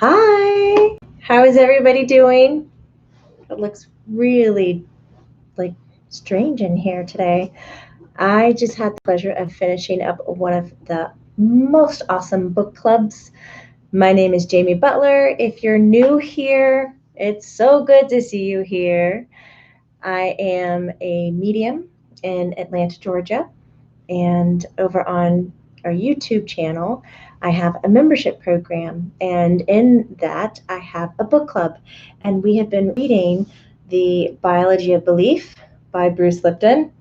Hi, how is everybody doing? It looks really like strange in here today. I just had the pleasure of finishing up one of the most awesome book clubs. My name is Jamie Butler. If you're new here, it's so good to see you here. I am a medium in Atlanta, Georgia, and over on our YouTube channel, I have a membership program. And in that, I have a book club. And we have been reading The Biology of Belief by Bruce Lipton.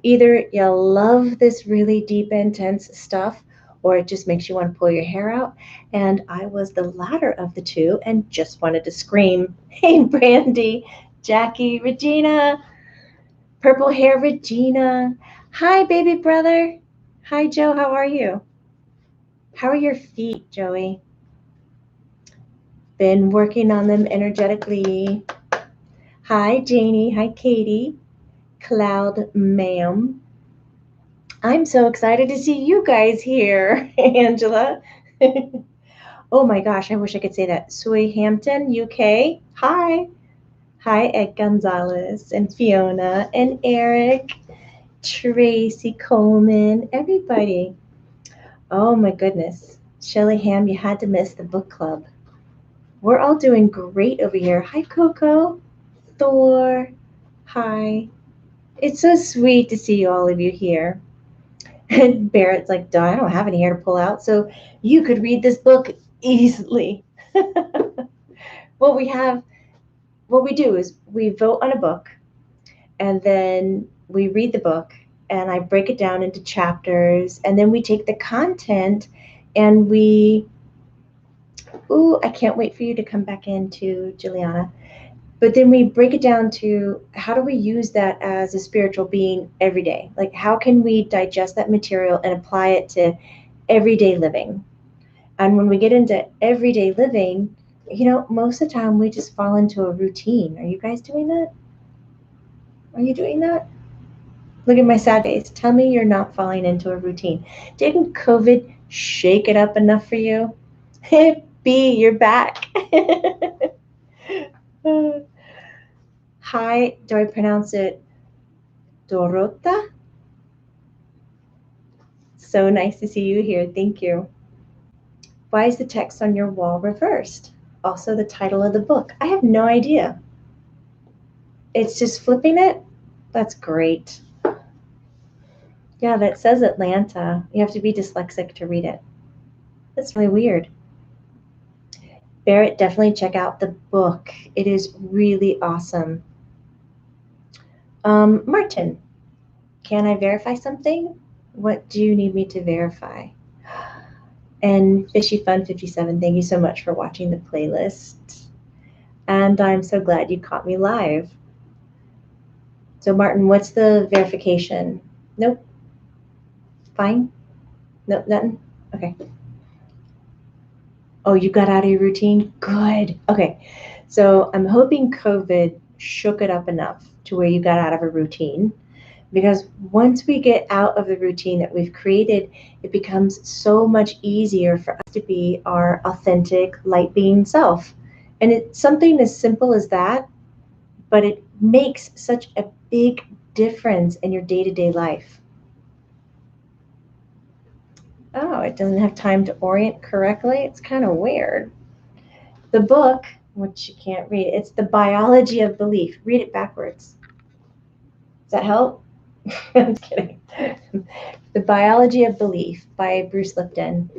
Either you love this really deep, intense stuff, or it just makes you want to pull your hair out. And I was the latter of the two and just wanted to scream, "Hey, Brandy, Jackie, Regina, purple hair Regina. Hi, baby brother. Hi, Joe. How are you? How are your feet, Joey? Been working on them energetically. Hi, Janie. Hi, Katie. Cloud, ma'am. I'm so excited to see you guys here, Angela. Oh my gosh, I wish I could say that. Southampton, UK. Hi. Hi, Ed Gonzalez and Fiona and Eric, Tracy Coleman, everybody. Oh my goodness. Shelly Ham, you had to miss the book club. We're all doing great over here. Hi, Coco. Thor. Hi. It's so sweet to see all of you here. And Barrett's like, duh, I don't have any hair to pull out, so you could read this book easily. What we do is we vote on a book, and then we read the book, and I break it down into chapters, and then we take the content and I can't wait for you to come back into Juliana. But then we break it down to how do we use that as a spiritual being every day? Like, how can we digest that material and apply it to everyday living? And when we get into everyday living, most of the time we just fall into a routine. Are you guys doing that? Are you doing that? Look at my sad face. Tell me you're not falling into a routine. Didn't COVID shake it up enough for you? B, you're back. Hi, do I pronounce it Dorota? So nice to see you here. Thank you. Why is the text on your wall reversed? Also the title of the book. I have no idea. It's just flipping it? That's great. Yeah, that says Atlanta. You have to be dyslexic to read it. That's really weird. Barrett, definitely check out the book. It is really awesome. Martin, can I verify something? What do you need me to verify? And Fishy Fun 57, thank you so much for watching the playlist. And I'm so glad you caught me live. So Martin, what's the verification? Nope. Fine? Nope, nothing? Okay. Oh, you got out of your routine? Good. Okay. So I'm hoping COVID shook it up enough to where you got out of a routine. Because once we get out of the routine that we've created, it becomes so much easier for us to be our authentic light being self. And it's something as simple as that, but it makes such a big difference in your day-to-day life. Oh, it doesn't have time to orient correctly. It's kind of weird. The book, which you can't read, it's The Biology of Belief. Read it backwards. Does that help? I'm just kidding. The Biology of Belief by Bruce Lipton,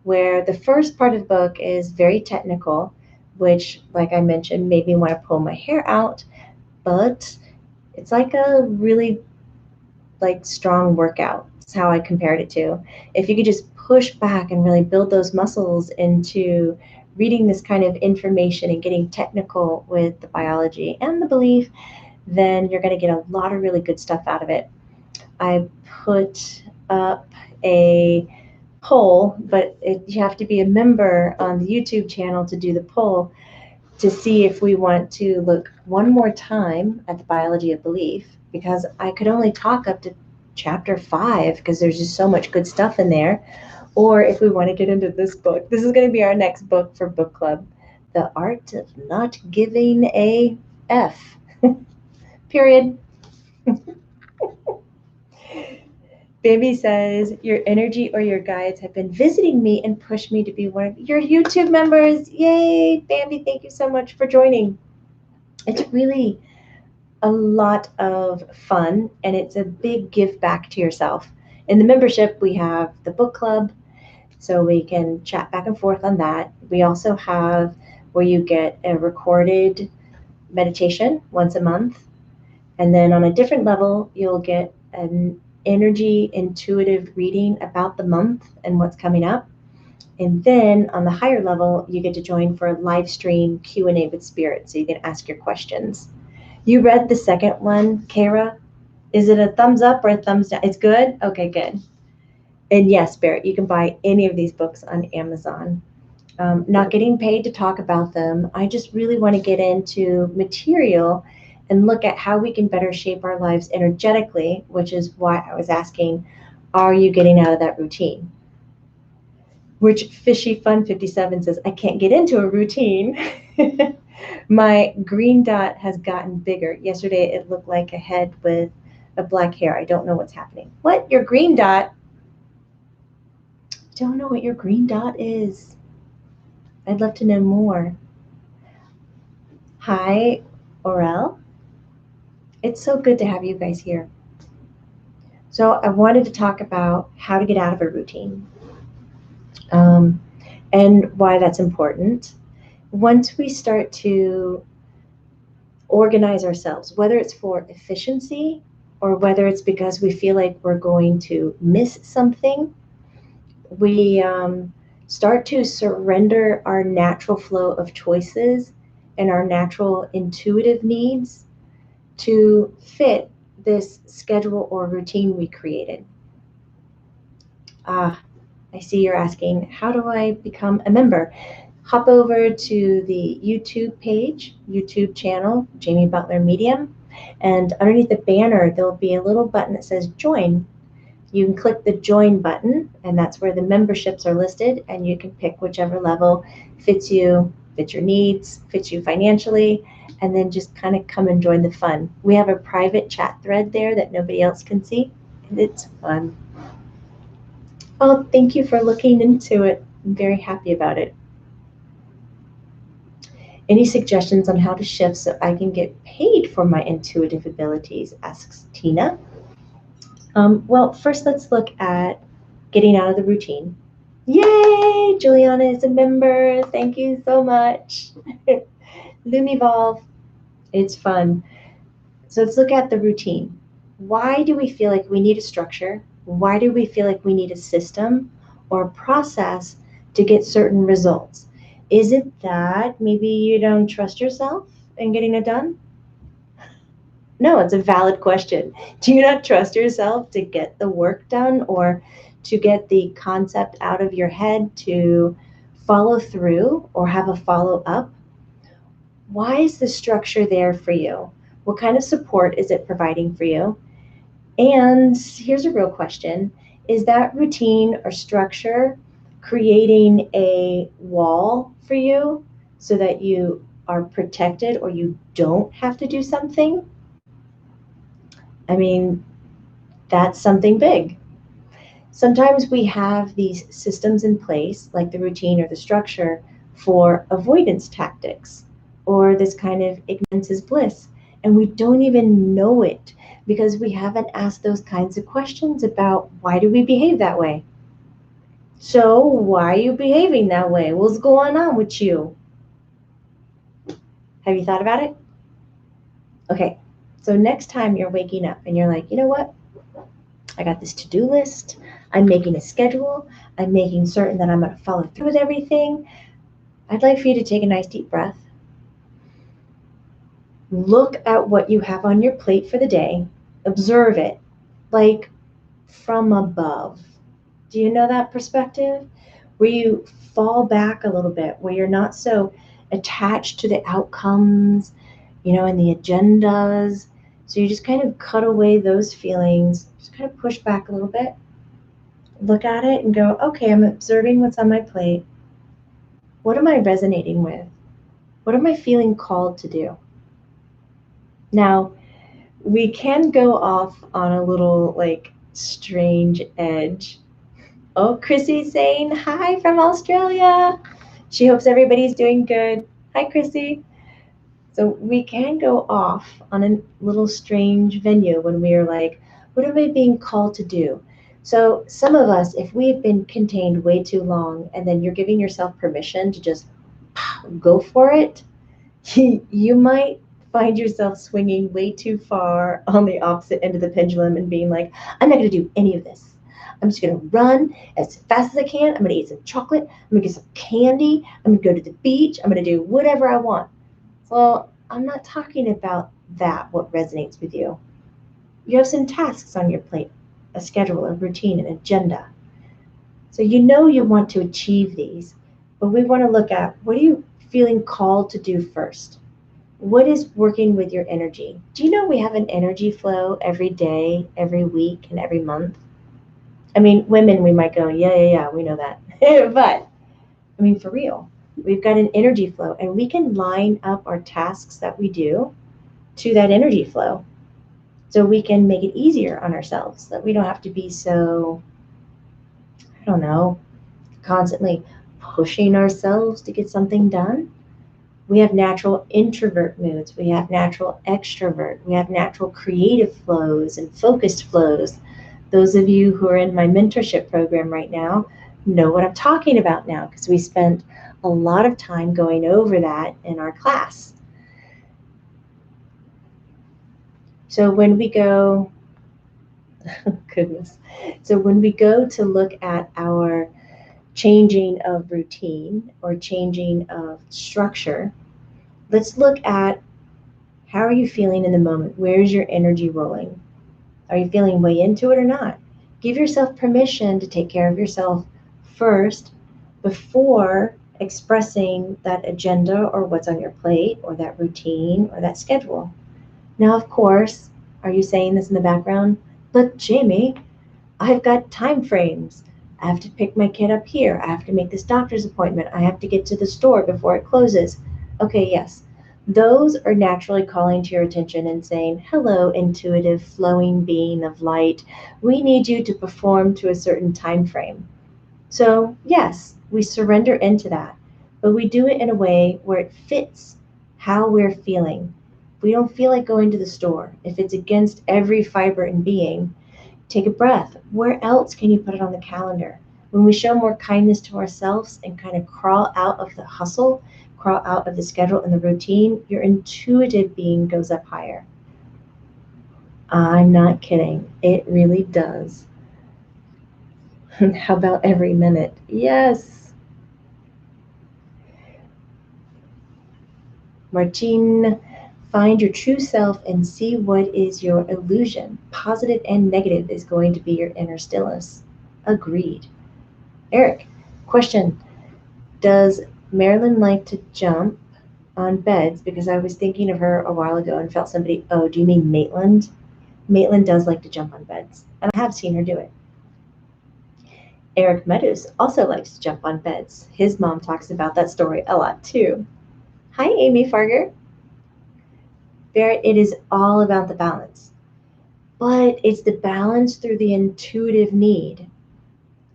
where the first part of the book is very technical, which, like I mentioned, made me want to pull my hair out, but it's like a really strong workout. That's how I compared it to. If you could just push back and really build those muscles into reading this kind of information and getting technical with the biology and the belief, then you're going to get a lot of really good stuff out of it. I put up a poll, but you have to be a member on the YouTube channel to do the poll to see if we want to look one more time at the biology of belief, because I could only talk up to chapter 5 because there's just so much good stuff in there, or if we want to get into this book. This is going to be our next book for book club. The art of not giving a F. Period. Bambi says, your energy or your guides have been visiting me and pushed me to be one of your YouTube members. Yay, Bambi, thank you so much for joining. It's really a lot of fun, and it's a big give back to yourself. In the membership, we have the book club, so we can chat back and forth on that. We also have where you get a recorded meditation once a month. And then on a different level, you'll get an energy intuitive reading about the month and what's coming up. And then on the higher level, you get to join for a live stream Q&A with Spirit, so you can ask your questions. You read the second one, Kara? Is it a thumbs up or a thumbs down? It's good? Okay, good. And yes, Spirit, you can buy any of these books on Amazon. Not getting paid to talk about them. I just really want to get into material and look at how we can better shape our lives energetically, which is why I was asking, are you getting out of that routine? Which Fishy Fun 57 says, I can't get into a routine. My green dot has gotten bigger. Yesterday it looked like a head with a black hair. I don't know what's happening. What? Your green dot? Don't know what your green dot is. I'd love to know more. Hi, Aurel. It's so good to have you guys here. So I wanted to talk about how to get out of a routine and why that's important. Once we start to organize ourselves, whether it's for efficiency or whether it's because we feel like we're going to miss something, we start to surrender our natural flow of choices and our natural intuitive needs to fit this schedule or routine we created. I see you're asking, how do I become a member? Hop over to the YouTube channel, Jamie Butler-Medium, and underneath the banner, there'll be a little button that says join. You can click the join button, and that's where the memberships are listed, and you can pick whichever level fits you, fits your needs, fits you financially, and then just kind of come and join the fun. We have a private chat thread there that nobody else can see, and it's fun. Oh, thank you for looking into it. I'm very happy about it. Any suggestions on how to shift so I can get paid for my intuitive abilities? Asks Tina. Well, first let's look at getting out of the routine. Yay! Juliana is a member. Thank you so much. Lumivolve. It's fun. So let's look at the routine. Why do we feel like we need a structure? Why do we feel like we need a system or a process to get certain results? Is it that maybe you don't trust yourself in getting it done? No, it's a valid question. Do you not trust yourself to get the work done or to get the concept out of your head to follow through or have a follow up? Why is the structure there for you? What kind of support is it providing for you? And here's a real question. Is that routine or structure creating a wall for you so that you are protected or you don't have to do something? I mean, that's something big. Sometimes we have these systems in place, like the routine or the structure, for avoidance tactics or this kind of ignorance is bliss. And we don't even know it because we haven't asked those kinds of questions about why do we behave that way? So why are you behaving that way? What's going on with you? Have you thought about it? Okay, so next time you're waking up and you're like, you know what? I got this to-do list. I'm making a schedule. I'm making certain that I'm going to follow through with everything. I'd like for you to take a nice deep breath. Look at what you have on your plate for the day. Observe it, like from above. Do you know that perspective? Where you fall back a little bit, where you're not so attached to the outcomes, and the agendas. So you just kind of cut away those feelings, just kind of push back a little bit, look at it and go, okay, I'm observing what's on my plate. What am I resonating with? What am I feeling called to do? Now, we can go off on a little like strange edge. Oh, Chrissy's saying hi from Australia. She hopes everybody's doing good. Hi, Chrissy. So we can go off on a little strange venue when we are like, what am I being called to do? So some of us, if we've been contained way too long and then you're giving yourself permission to just go for it, you might find yourself swinging way too far on the opposite end of the pendulum and being like, I'm not going to do any of this. I'm just going to run as fast as I can. I'm going to eat some chocolate. I'm going to get some candy. I'm going to go to the beach. I'm going to do whatever I want. Well, I'm not talking about that, what resonates with you. You have some tasks on your plate, a schedule, a routine, an agenda. So you know you want to achieve these, but we want to look at what are you feeling called to do first? What is working with your energy? Do you know we have an energy flow every day, every week, and every month? I mean, women, we might go, yeah, we know that. But, I mean, for real, we've got an energy flow, and we can line up our tasks that we do to that energy flow. So we can make it easier on ourselves, that we don't have to be so, I don't know, constantly pushing ourselves to get something done. We have natural introvert moods. We have natural extrovert. We have natural creative flows and focused flows. Those of you who are in my mentorship program right now know what I'm talking about now because we spent a lot of time going over that in our class. So when we go, goodness, so when we go to look at our changing of routine or changing of structure, let's look at how are you feeling in the moment? Where's your energy rolling? Are you feeling way into it or not? Give yourself permission to take care of yourself first before expressing that agenda or what's on your plate or that routine or that schedule. Now, of course, are you saying this in the background? But Jamie, I've got time frames. I have to pick my kid up here. I have to make this doctor's appointment. I have to get to the store before it closes. Okay, yes. Those are naturally calling to your attention and saying, hello, intuitive, flowing being of light. We need you to perform to a certain time frame. So, yes, we surrender into that, but we do it in a way where it fits how we're feeling. If we don't feel like going to the store, if it's against every fiber in being, take a breath. Where else can you put it on the calendar? When we show more kindness to ourselves and kind of crawl out of the hustle, crawl out of the schedule and the routine, your intuitive being goes up higher. I'm not kidding. It really does. How about every minute? Yes. Martine, find your true self and see what is your illusion. Positive and negative is going to be your inner stillness. Agreed. Eric, question. Does Marilyn like to jump on beds? Because I was thinking of her a while ago and felt somebody, oh, do you mean Maitland? Maitland does like to jump on beds, and I have seen her do it. Eric Meadows also likes to jump on beds. His mom talks about that story a lot too. Hi, Amy Farger. It is all about the balance, but it's the balance through the intuitive need.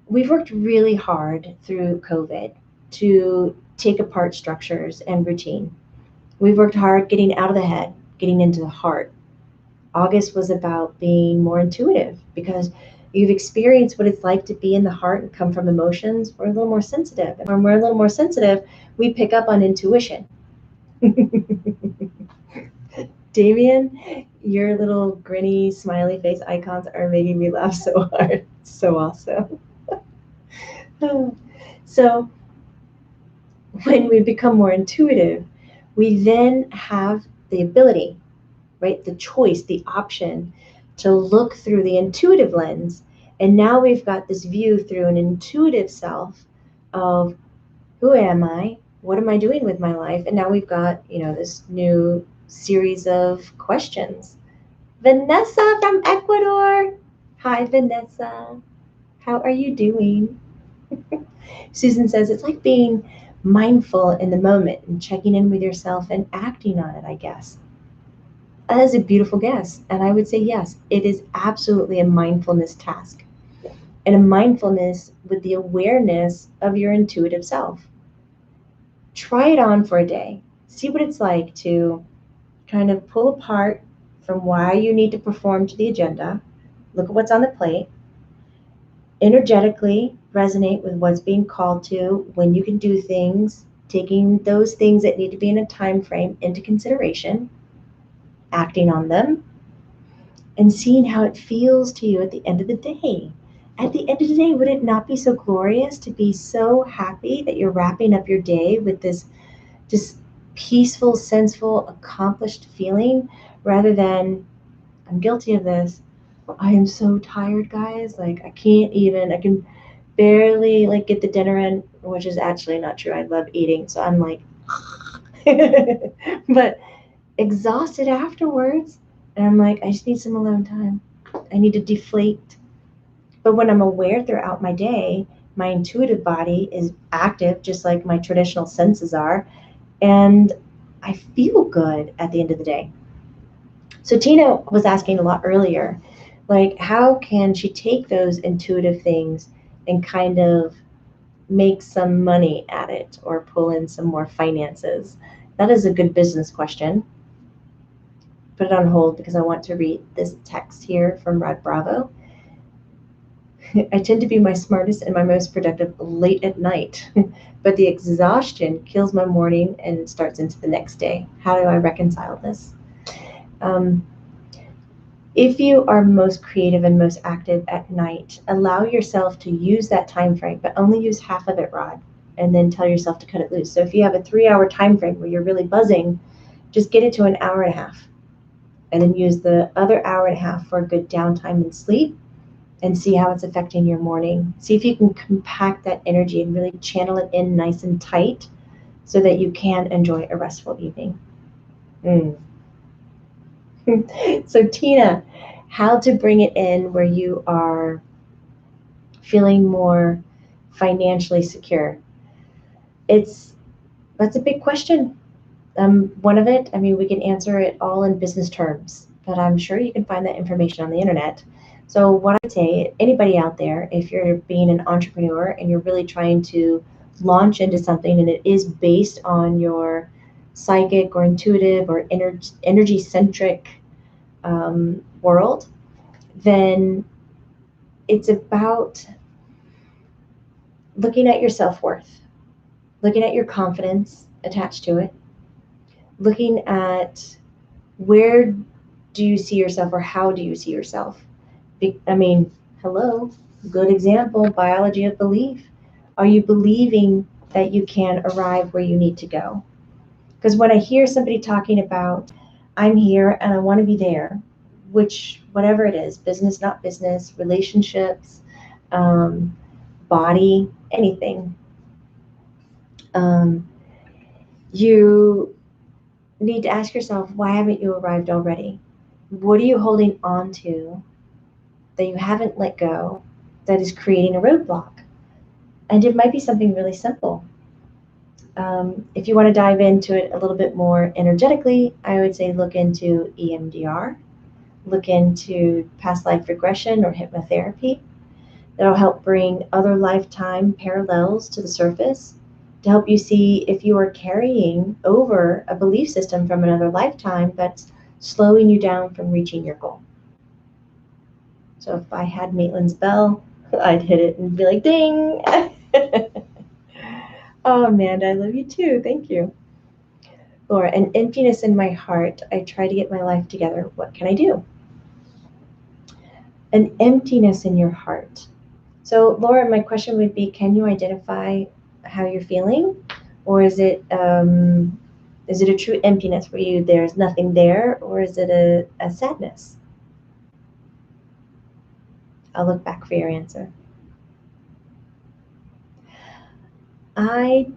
We've worked really hard through COVID to take apart structures and routine. We've worked hard getting out of the head, getting into the heart. August was about being more intuitive because you've experienced what it's like to be in the heart and come from emotions. We're a little more sensitive. And when we're a little more sensitive, we pick up on intuition. Damien, your little grinny, smiley face icons are making me laugh so hard. So awesome. So when we become more intuitive, we then have the ability, right, the choice, the option to look through the intuitive lens. And now we've got this view through an intuitive self of who am I? What am I doing with my life? And now we've got, this new series of questions. Vanessa from Ecuador. Hi, Vanessa. How are you doing? Susan says it's like being mindful in the moment and checking in with yourself and acting on it, I guess. That is a beautiful guess. And I would say, yes, it is absolutely a mindfulness task and a mindfulness with the awareness of your intuitive self. Try it on for a day. See what it's like to kind of pull apart from why you need to perform to the agenda. Look at what's on the plate. Energetically resonate with what's being called to, when you can do things, taking those things that need to be in a time frame into consideration, acting on them, and seeing how it feels to you at the end of the day. At the end of the day, would it not be so glorious to be so happy that you're wrapping up your day with this just peaceful, senseful, accomplished feeling, rather than, I'm guilty of this, I am so tired, guys. Like, I can barely like get the dinner in, which is actually not true. I love eating. So I'm like, but exhausted afterwards. And I'm like, I just need some alone time. I need to deflate. But when I'm aware throughout my day, my intuitive body is active, just like my traditional senses are. And I feel good at the end of the day. So Tina was asking a lot earlier, like, how can she take those intuitive things and kind of make some money at it or pull in some more finances? That is a good business question. Put it on hold because I want to read this text here from Red Bravo. I tend to be my smartest and my most productive late at night, but the exhaustion kills my morning and starts into the next day. How do I reconcile this? If you are most creative and most active at night, allow yourself to use that time frame, but only use half of it, Rod, and then tell yourself to cut it loose. So if you have a 3-hour time frame where you're really buzzing, just get it to an hour and a half, and then use the other hour and a half for a good downtime and sleep, and see how it's affecting your morning. See if you can compact that energy and really channel it in nice and tight so that you can enjoy a restful evening. So Tina, how to bring it in where you are feeling more financially secure? That's a big question. One of it, I mean, we can answer it all in business terms, but I'm sure you can find that information on the internet. So what I'd say, anybody out there, if you're being an entrepreneur and you're really trying to launch into something and it is based on your psychic or intuitive or energy centric world, then it's about looking at your self-worth, looking at your confidence attached to it, looking at where do you see yourself or how do you see yourself. I mean, hello, good example, biology of belief. Are you believing that you can arrive where you need to go? Because when I hear somebody talking about, I'm here and I want to be there, which, whatever it is, business, not business, relationships, body, anything, you need to ask yourself, why haven't you arrived already? What are you holding on to that you haven't let go that is creating a roadblock? And it might be something really simple. If you want to dive into it a little bit more energetically, I would say look into EMDR, look into past life regression or hypnotherapy. That'll help bring other lifetime parallels to the surface to help you see if you are carrying over a belief system from another lifetime that's slowing you down from reaching your goal. So if I had Maitland's bell, I'd hit it and be like, ding! Oh, Amanda, I love you too. Thank you. Laura, an emptiness in my heart. I try to get my life together. What can I do? An emptiness in your heart. So, Laura, my question would be, can you identify how you're feeling? Or is it a true emptiness where there's nothing there? Or is it a sadness? I'll look back for your answer. I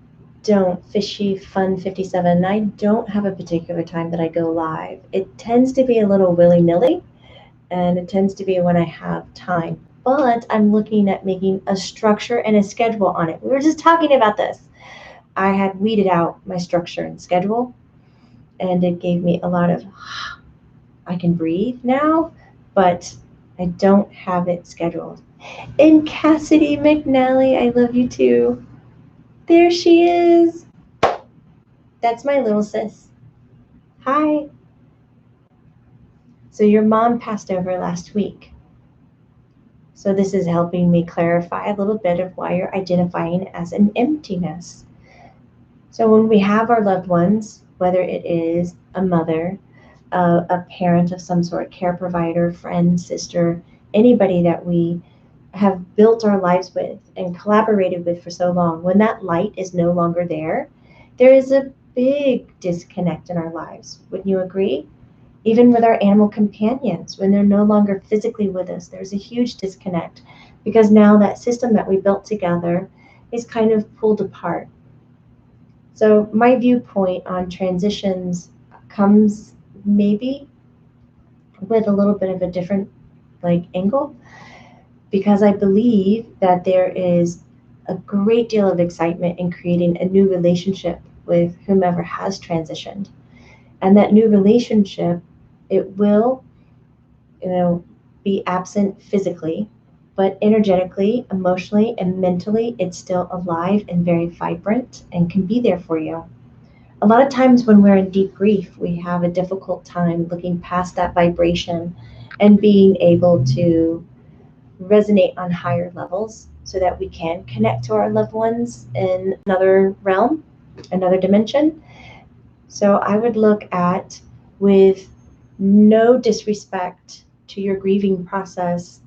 don't, Fishy Fun 57, I don't have a particular time that I go live. It tends to be a little willy-nilly, and it tends to be when I have time. But I'm looking at making a structure and a schedule on it. We were just talking about this. I had weeded out my structure and schedule, and it gave me a lot of, I can breathe now, but I don't have it scheduled. And Cassidy McNally, I love you too. There she is. That's my little sis. Hi. So your mom passed over last week. So this is helping me clarify a little bit of why you're identifying as an emptiness. So when we have our loved ones, whether it is a mother, a parent of some sort, care provider, friend, sister, anybody that we have built our lives with and collaborated with for so long, when that light is no longer there, there is a big disconnect in our lives. Wouldn't you agree? Even with our animal companions, when they're no longer physically with us, there's a huge disconnect because now that system that we built together is kind of pulled apart. So my viewpoint on transitions comes maybe with a little bit of a different angle, because I believe that there is a great deal of excitement in creating a new relationship with whomever has transitioned. And that new relationship, it will, be absent physically, but energetically, emotionally, and mentally, it's still alive and very vibrant and can be there for you. A lot of times when we're in deep grief, we have a difficult time looking past that vibration and being able to resonate on higher levels so that we can connect to our loved ones in another realm, another dimension. So I would look at, with no disrespect to your grieving process,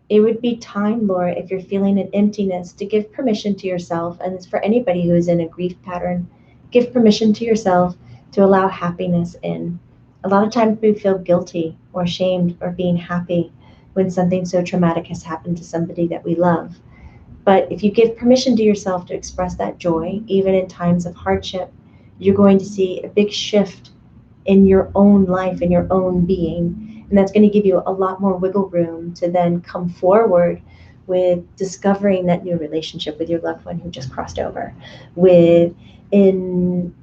it would be time, Laura, if you're feeling an emptiness, to give permission to yourself, and it's for anybody who is in a grief pattern, give permission to yourself to allow happiness in. A lot of times we feel guilty or ashamed or being happy when something so traumatic has happened to somebody that we love. But if you give permission to yourself to express that joy, even in times of hardship, you're going to see a big shift in your own life, in your own being. And that's going to give you a lot more wiggle room to then come forward with discovering that new relationship with your loved one who just crossed over, with increasing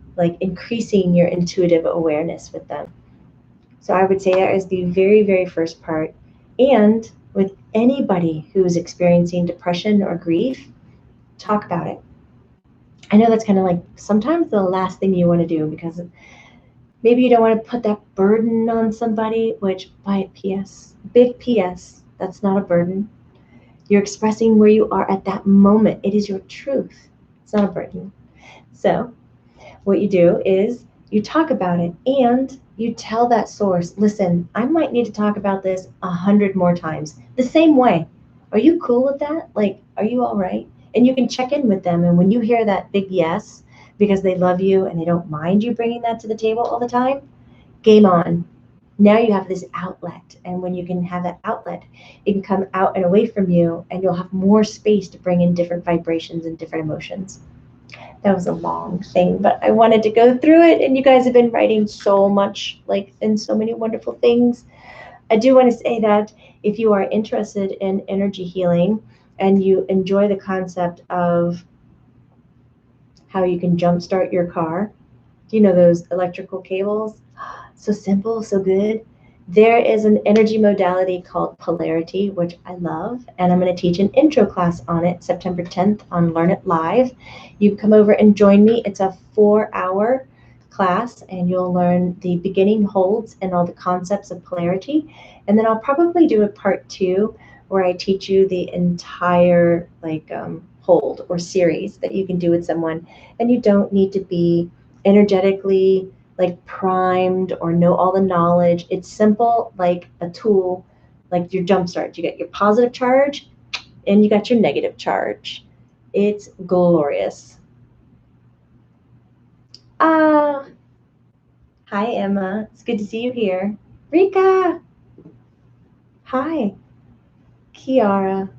your intuitive awareness with them. So I would say that is the very, very first part. And with anybody who's experiencing depression or grief, talk about it. I know that's kind of sometimes the last thing you want to do, because maybe you don't want to put that burden on somebody, which, by big PS, that's not a burden. You're expressing where you are at that moment. It is your truth. It's not a burden. So what you do is you talk about it and you tell that source, listen, I might need to talk about this 100 more times the same way. Are you cool with that? Are you all right? And you can check in with them. And when you hear that big yes, because they love you and they don't mind you bringing that to the table all the time, game on. Now you have this outlet. And when you can have that outlet, it can come out and away from you, and you'll have more space to bring in different vibrations and different emotions. That was a long thing, but I wanted to go through it, and you guys have been writing so much, and so many wonderful things. I do want to say that if you are interested in energy healing and you enjoy the concept of how you can jumpstart your car, do you know those electrical cables? So simple, so good. There is an energy modality called Polarity, which I love, and I'm going to teach an intro class on it September 10th on Learn It Live. You can come over and join me. It's a 4-hour class, and you'll learn the beginning holds and all the concepts of polarity. And then I'll probably do a part 2 where I teach you the entire hold or series that you can do with someone, and you don't need to be energetically primed or know all the knowledge. It's simple, like a tool, like your jumpstart. You get your positive charge and you got your negative charge. It's glorious. Hi Emma, it's good to see you here. Rika, hi. Kiara,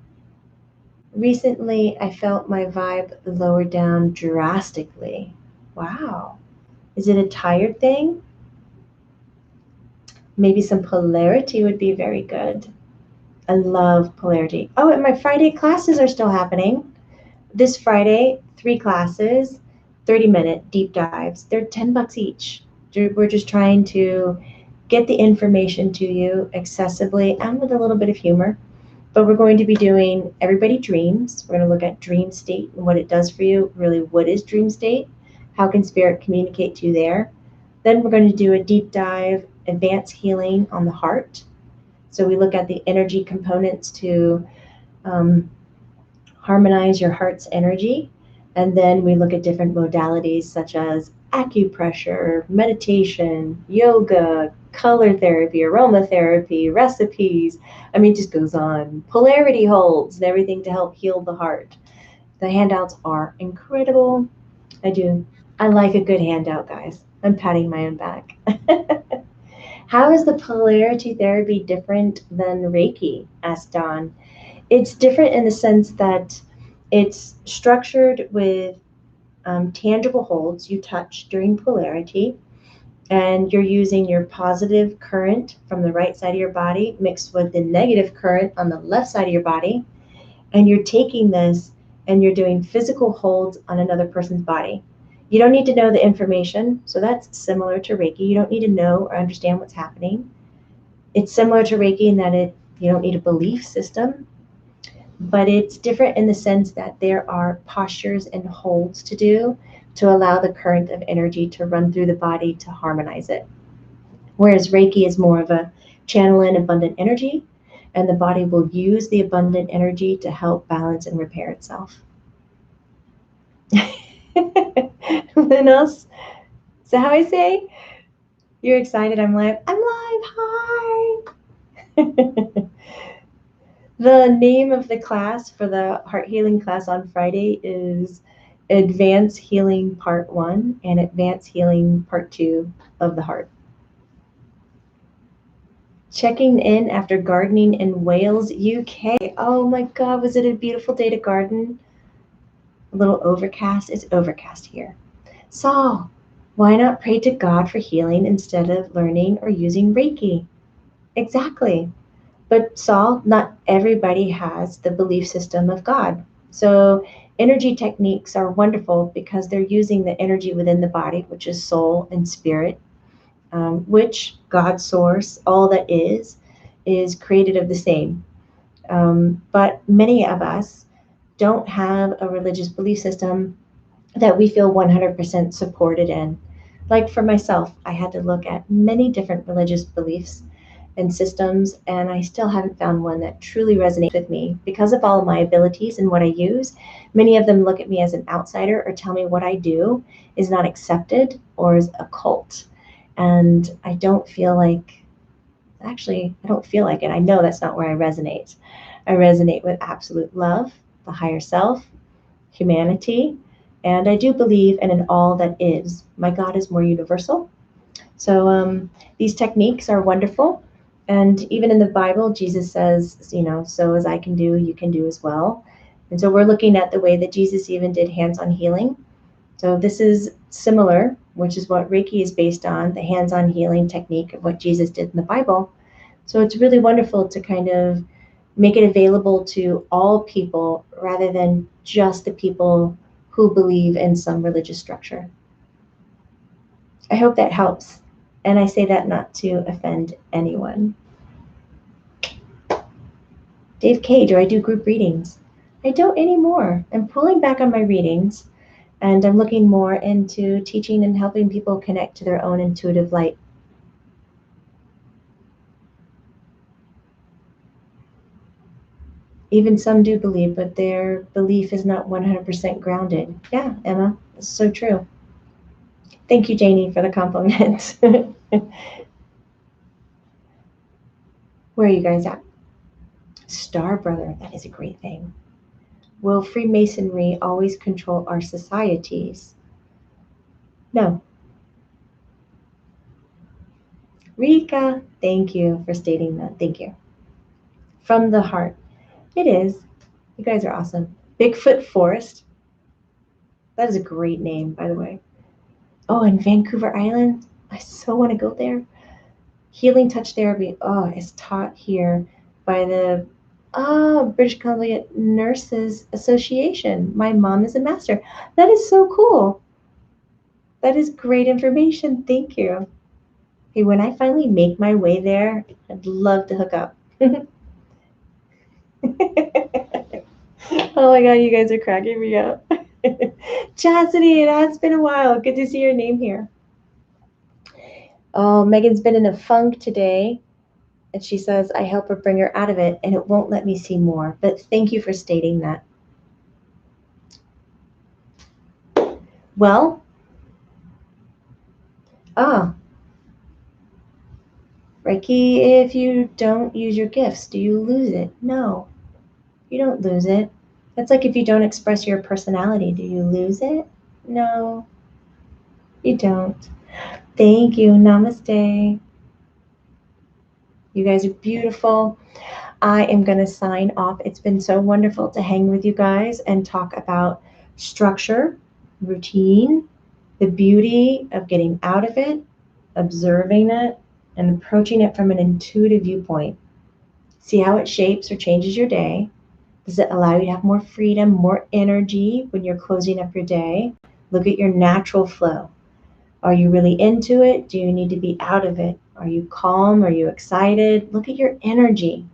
recently I felt my vibe lower down drastically. Wow. Is it a tired thing? Maybe some polarity would be very good. I love polarity. Oh, and my Friday classes are still happening. This Friday, 3 classes. 30-minute deep dives. They're $10 each. We're just trying to get the information to you accessibly and with a little bit of humor. But we're going to be doing Everybody Dreams. We're going to look at dream state and what it does for you. Really, what is dream state? How can spirit communicate to you there? Then we're going to do a deep dive, advanced healing on the heart. So we look at the energy components to harmonize your heart's energy. And then we look at different modalities such as acupressure, meditation, yoga, color therapy, aromatherapy, recipes. I mean, it just goes on. Polarity holds and everything to help heal the heart. The handouts are incredible. I like a good handout, guys. I'm patting my own back. How is the polarity therapy different than Reiki? Asked Don. It's different in the sense that it's structured with tangible holds you touch during polarity, and you're using your positive current from the right side of your body mixed with the negative current on the left side of your body, and you're taking this and you're doing physical holds on another person's body. You don't need to know the information, so that's similar to Reiki. You don't need to know or understand what's happening. It's similar to Reiki in that you don't need a belief system, but it's different in the sense that there are postures and holds to do to allow the current of energy to run through the body to harmonize it. Whereas Reiki is more of a channel in abundant energy, and the body will use the abundant energy to help balance and repair itself. Then else, so how I say, you're excited, I'm live. Hi. The name of the class for the heart healing class on Friday is Advanced Healing Part 1 and Advanced Healing Part 2 of the heart. Checking in after gardening in Wales, UK. Oh my God, was it a beautiful day to garden? A little overcast. It's overcast here. Saul, why not pray to God for healing instead of learning or using Reiki? Exactly. But Saul, not everybody has the belief system of God. So energy techniques are wonderful because they're using the energy within the body, which is soul and spirit, which God source, all that is created of the same. But many of us don't have a religious belief system that we feel 100% supported in. Like for myself, I had to look at many different religious beliefs and systems, and I still haven't found one that truly resonates with me. Because of all of my abilities and what I use, many of them look at me as an outsider or tell me what I do is not accepted or is a cult. And I don't feel like it. I know that's not where I resonate. I resonate with absolute love, the higher self, humanity, and I do believe in an all that is. My God is more universal. So these techniques are wonderful. And even in the Bible, Jesus says, so as I can do, you can do as well. And so we're looking at the way that Jesus even did hands-on healing. So this is similar, which is what Reiki is based on, the hands-on healing technique of what Jesus did in the Bible. So it's really wonderful to kind of make it available to all people rather than just the people who believe in some religious structure. I hope that helps. And I say that not to offend anyone. Dave K, do I do group readings? I don't anymore. I'm pulling back on my readings, and I'm looking more into teaching and helping people connect to their own intuitive light. Even some do believe, but their belief is not 100% grounded. Yeah, Emma, it's so true. Thank you, Janie, for the compliment. Where are you guys at? Star Brother, that is a great thing. Will Freemasonry always control our societies? No. Rika, thank you for stating that. Thank you. From the heart. It is. You guys are awesome. Bigfoot Forest. That is a great name, by the way. Oh, and Vancouver Island. I so want to go there. Healing touch therapy. Oh, is taught here by the British Columbia Nurses Association. My mom is a master. That is so cool. That is great information. Thank you. Hey, when I finally make my way there, I'd love to hook up. Oh my god, you guys are cracking me up. Chastity, it has been a while. Good to see your name here. Oh, Megan's been in a funk today, and she says I help her bring her out of it, and it won't let me see more. But thank you for stating that. Well, ah, Reiki, if you don't use your gifts, do you lose it? No, you don't lose it. That's like if you don't express your personality, do you lose it? No, you don't. Thank you. Namaste. You guys are beautiful. I am going to sign off. It's been so wonderful to hang with you guys and talk about structure, routine, the beauty of getting out of it, observing it, and approaching it from an intuitive viewpoint. See how it shapes or changes your day. Does it allow you to have more freedom, more energy when you're closing up your day? Look at your natural flow. Are you really into it? Do you need to be out of it? Are you calm? Are you excited? Look at your energy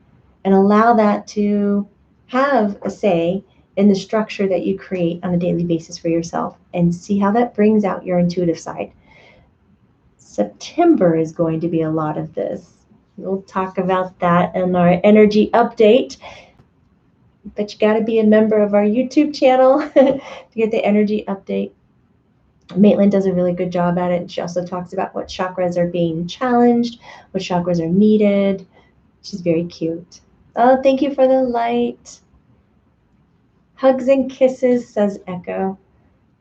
and allow that to have a say in the structure that you create on a daily basis for yourself and see how that brings out your intuitive side. September is going to be a lot of this. We'll talk about that in our energy update. But you got to be a member of our YouTube channel to get the energy update. Maitland does a really good job at it. She also talks about what chakras are being challenged, what chakras are needed. She's very cute. Oh, thank you for the light. Hugs and kisses, says Echo.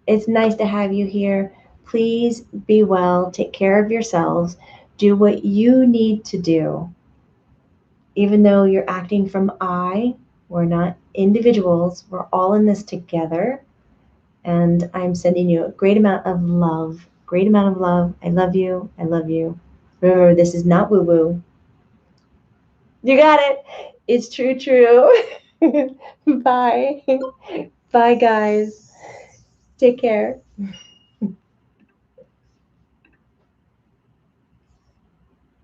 It's nice to have you here. Please be well. Take care of yourselves. Do what you need to do. Even though you're acting from I, we're not individuals. We're all in this together. And I'm sending you a great amount of love. Great amount of love. I love you. I love you. Remember, this is not woo woo. You got it. It's true, true. Bye. Bye, guys. Take care.